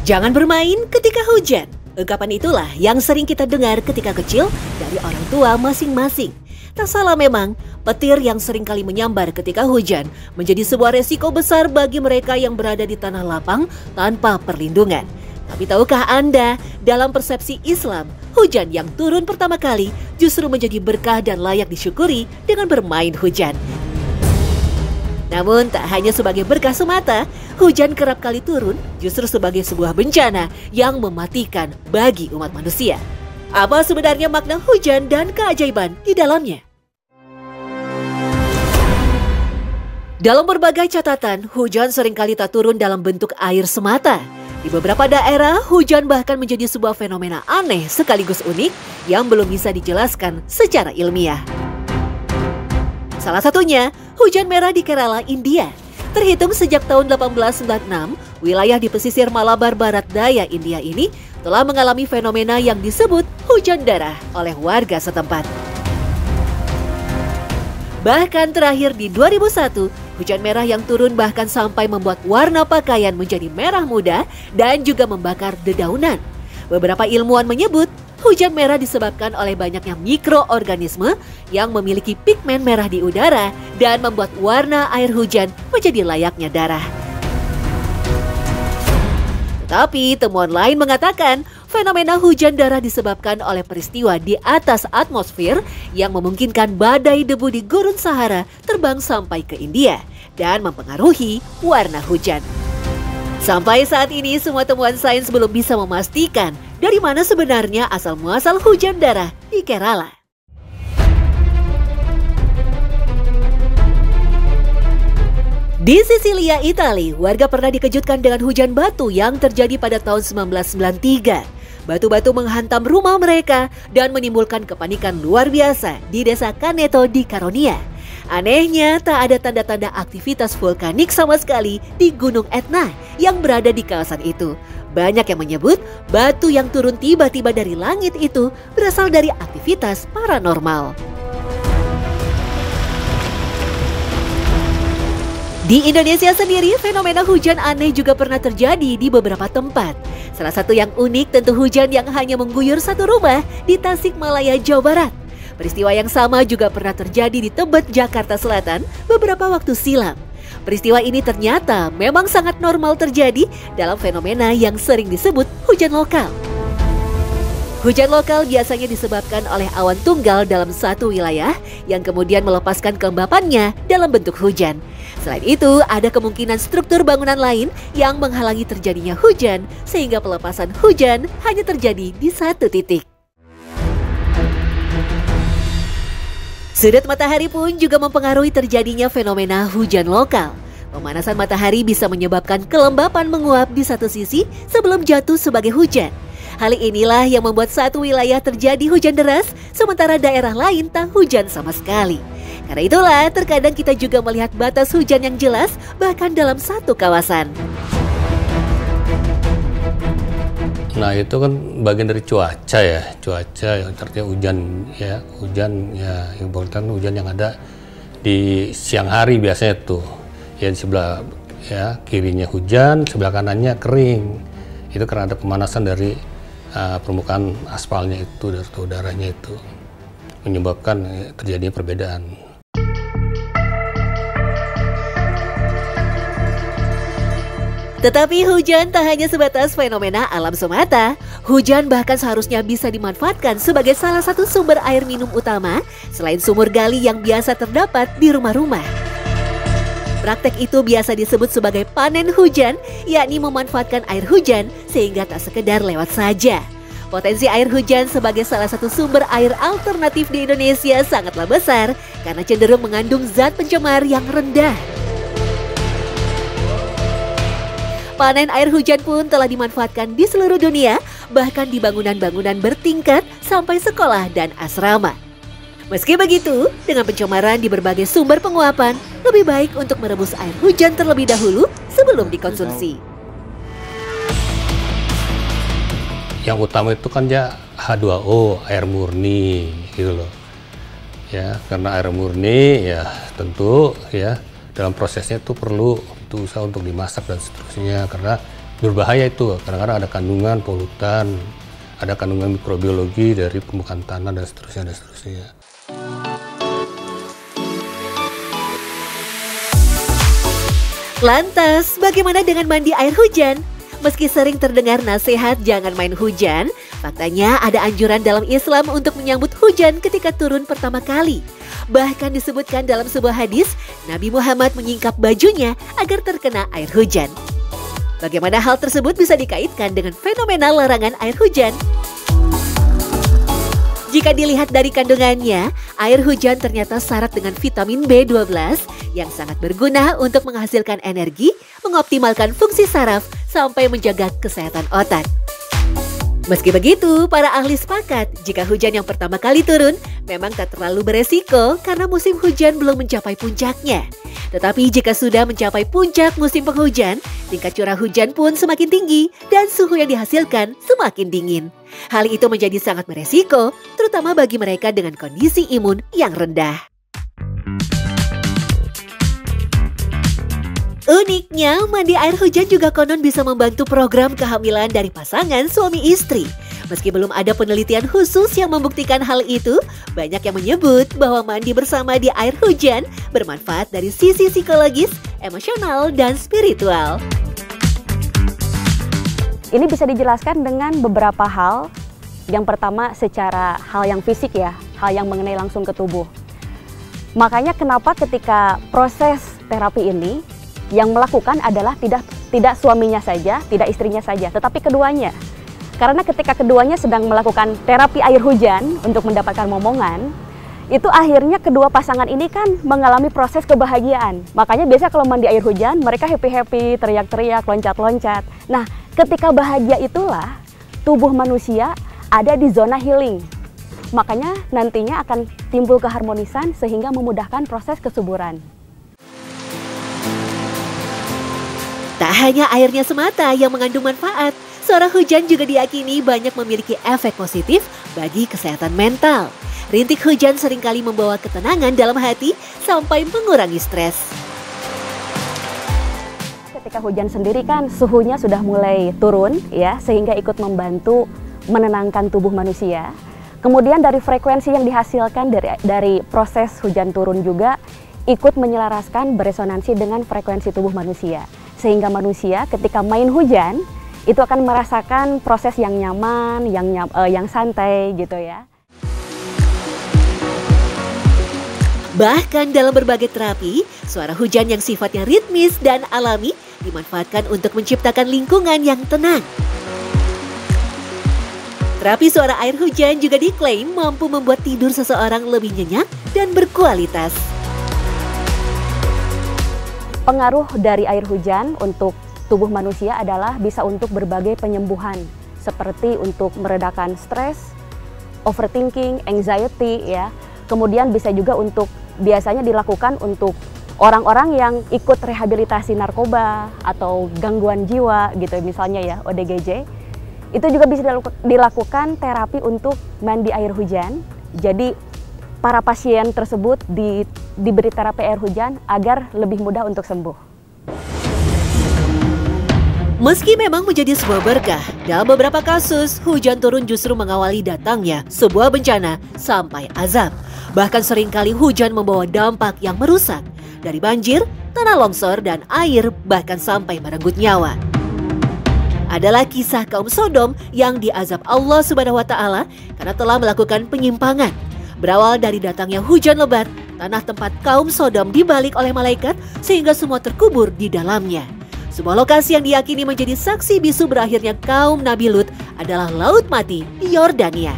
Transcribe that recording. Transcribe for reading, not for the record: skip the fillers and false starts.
Jangan bermain ketika hujan. Ungkapan itulah yang sering kita dengar ketika kecil dari orang tua masing-masing. Tak salah memang, petir yang sering kali menyambar ketika hujan menjadi sebuah resiko besar bagi mereka yang berada di tanah lapang tanpa perlindungan. Tapi tahukah Anda, dalam persepsi Islam, hujan yang turun pertama kali justru menjadi berkah dan layak disyukuri dengan bermain hujan. Namun tak hanya sebagai berkah semata, hujan kerap kali turun justru sebagai sebuah bencana yang mematikan bagi umat manusia. Apa sebenarnya makna hujan dan keajaiban di dalamnya? Dalam berbagai catatan, hujan seringkali tak turun dalam bentuk air semata. Di beberapa daerah, hujan bahkan menjadi sebuah fenomena aneh sekaligus unik yang belum bisa dijelaskan secara ilmiah. Salah satunya, hujan merah di Kerala, India. Terhitung sejak tahun 1896, wilayah di pesisir Malabar Barat Daya India ini telah mengalami fenomena yang disebut hujan darah oleh warga setempat. Bahkan terakhir di 2001, hujan merah yang turun bahkan sampai membuat warna pakaian menjadi merah muda dan juga membakar dedaunan. Beberapa ilmuwan menyebut hujan merah disebabkan oleh banyaknya mikroorganisme yang memiliki pigmen merah di udara dan membuat warna air hujan menjadi layaknya darah. Tetapi temuan lain mengatakan fenomena hujan darah disebabkan oleh peristiwa di atas atmosfer yang memungkinkan badai debu di Gurun Sahara terbang sampai ke India dan mempengaruhi warna hujan. Sampai saat ini semua temuan sains belum bisa memastikan dari mana sebenarnya asal-muasal hujan darah di Kerala. Di Sisilia, Italia, warga pernah dikejutkan dengan hujan batu yang terjadi pada tahun 1993. Batu-batu menghantam rumah mereka dan menimbulkan kepanikan luar biasa di desa Caneto di Caronia. Anehnya, tak ada tanda-tanda aktivitas vulkanik sama sekali di Gunung Etna yang berada di kawasan itu. Banyak yang menyebut batu yang turun tiba-tiba dari langit itu berasal dari aktivitas paranormal. Di Indonesia sendiri, fenomena hujan aneh juga pernah terjadi di beberapa tempat. Salah satu yang unik tentu hujan yang hanya mengguyur satu rumah di Tasikmalaya, Jawa Barat. Peristiwa yang sama juga pernah terjadi di Tebet, Jakarta Selatan beberapa waktu silam. Peristiwa ini ternyata memang sangat normal terjadi dalam fenomena yang sering disebut hujan lokal. Hujan lokal biasanya disebabkan oleh awan tunggal dalam satu wilayah yang kemudian melepaskan kelembapannya dalam bentuk hujan. Selain itu, ada kemungkinan struktur bangunan lain yang menghalangi terjadinya hujan sehingga pelepasan hujan hanya terjadi di satu titik. Sudut matahari pun juga mempengaruhi terjadinya fenomena hujan lokal. Pemanasan matahari bisa menyebabkan kelembapan menguap di satu sisi sebelum jatuh sebagai hujan. Hal inilah yang membuat satu wilayah terjadi hujan deras, sementara daerah lain tak hujan sama sekali. Karena itulah terkadang kita juga melihat batas hujan yang jelas bahkan dalam satu kawasan. Nah, itu kan bagian dari cuaca ya, cuaca yang artinya hujan ya important hujan yang ada di siang hari biasanya tuh. Ya di sebelah ya kirinya hujan, sebelah kanannya kering. Itu karena ada pemanasan dari permukaan aspalnya itu, dari udaranya itu menyebabkan terjadinya perbedaan. Tetapi hujan tak hanya sebatas fenomena alam semata. Hujan bahkan seharusnya bisa dimanfaatkan sebagai salah satu sumber air minum utama selain sumur gali yang biasa terdapat di rumah-rumah. Praktek itu biasa disebut sebagai panen hujan, yakni memanfaatkan air hujan sehingga tak sekedar lewat saja. Potensi air hujan sebagai salah satu sumber air alternatif di Indonesia sangatlah besar karena cenderung mengandung zat pencemar yang rendah. Panen air hujan pun telah dimanfaatkan di seluruh dunia, bahkan di bangunan-bangunan bertingkat sampai sekolah dan asrama. Meski begitu, dengan pencemaran di berbagai sumber penguapan, lebih baik untuk merebus air hujan terlebih dahulu sebelum dikonsumsi. Yang utama itu kan ya H2O, air murni gitu loh. Ya, karena air murni ya tentu ya dalam prosesnya itu perlu usaha untuk dimasak dan seterusnya karena berbahaya itu. Kadang-kadang ada kandungan polutan, ada kandungan mikrobiologi dari permukaan tanah dan seterusnya dan seterusnya. Lantas, bagaimana dengan mandi air hujan? Meski sering terdengar nasihat jangan main hujan, faktanya ada anjuran dalam Islam untuk menyambut hujan ketika turun pertama kali. Bahkan disebutkan dalam sebuah hadis, Nabi Muhammad menyingkap bajunya agar terkena air hujan. Bagaimana hal tersebut bisa dikaitkan dengan fenomena larangan air hujan? Jika dilihat dari kandungannya, air hujan ternyata syarat dengan vitamin B12 yang sangat berguna untuk menghasilkan energi, mengoptimalkan fungsi saraf, sampai menjaga kesehatan otak. Meski begitu, para ahli sepakat jika hujan yang pertama kali turun memang tak terlalu beresiko karena musim hujan belum mencapai puncaknya. Tetapi jika sudah mencapai puncak musim penghujan, tingkat curah hujan pun semakin tinggi dan suhu yang dihasilkan semakin dingin. Hal itu menjadi sangat beresiko, terutama bagi mereka dengan kondisi imun yang rendah. Uniknya, mandi air hujan juga konon bisa membantu program kehamilan dari pasangan suami istri. Meski belum ada penelitian khusus yang membuktikan hal itu, banyak yang menyebut bahwa mandi bersama di air hujan bermanfaat dari sisi psikologis, emosional, dan spiritual. Ini bisa dijelaskan dengan beberapa hal. Yang pertama secara hal yang fisik ya, hal yang mengenai langsung ke tubuh. Makanya kenapa ketika proses terapi ini, yang melakukan adalah tidak suaminya saja, tidak istrinya saja, tetapi keduanya. Karena ketika keduanya sedang melakukan terapi air hujan untuk mendapatkan momongan, itu akhirnya kedua pasangan ini kan mengalami proses kebahagiaan. Makanya biasa kalau mandi air hujan, mereka happy-happy, teriak-teriak, loncat-loncat. Nah, ketika bahagia itulah tubuh manusia ada di zona healing. Makanya nantinya akan timbul keharmonisan sehingga memudahkan proses kesuburan. Tak hanya airnya semata yang mengandung manfaat, suara hujan juga diyakini banyak memiliki efek positif bagi kesehatan mental. Rintik hujan seringkali membawa ketenangan dalam hati sampai mengurangi stres. Ketika hujan sendiri kan suhunya sudah mulai turun ya, sehingga ikut membantu menenangkan tubuh manusia. Kemudian dari frekuensi yang dihasilkan dari proses hujan turun juga ikut menyelaraskan beresonansi dengan frekuensi tubuh manusia. Sehingga manusia ketika main hujan itu akan merasakan proses yang nyaman, yang santai gitu ya. Bahkan dalam berbagai terapi, suara hujan yang sifatnya ritmis dan alami dimanfaatkan untuk menciptakan lingkungan yang tenang. Terapi suara air hujan juga diklaim mampu membuat tidur seseorang lebih nyenyak dan berkualitas. Pengaruh dari air hujan untuk tubuh manusia adalah bisa untuk berbagai penyembuhan, seperti untuk meredakan stres, overthinking, anxiety ya. Kemudian bisa juga untuk biasanya dilakukan untuk orang-orang yang ikut rehabilitasi narkoba atau gangguan jiwa gitu misalnya ya, ODGJ. Itu juga bisa dilakukan terapi untuk mandi air hujan. Jadi para pasien tersebut diberi terapi air hujan agar lebih mudah untuk sembuh. Meski memang menjadi sebuah berkah, dalam beberapa kasus hujan turun justru mengawali datangnya sebuah bencana sampai azab. Bahkan seringkali hujan membawa dampak yang merusak, dari banjir, tanah longsor, dan air bahkan sampai merenggut nyawa. Adalah kisah kaum Sodom yang diazab Allah Subhanahu wa Ta'ala karena telah melakukan penyimpangan. Berawal dari datangnya hujan lebat, tanah tempat kaum Sodom dibalik oleh malaikat sehingga semua terkubur di dalamnya. Sebuah lokasi yang diyakini menjadi saksi bisu berakhirnya kaum Nabi Lut adalah Laut Mati di Yordania.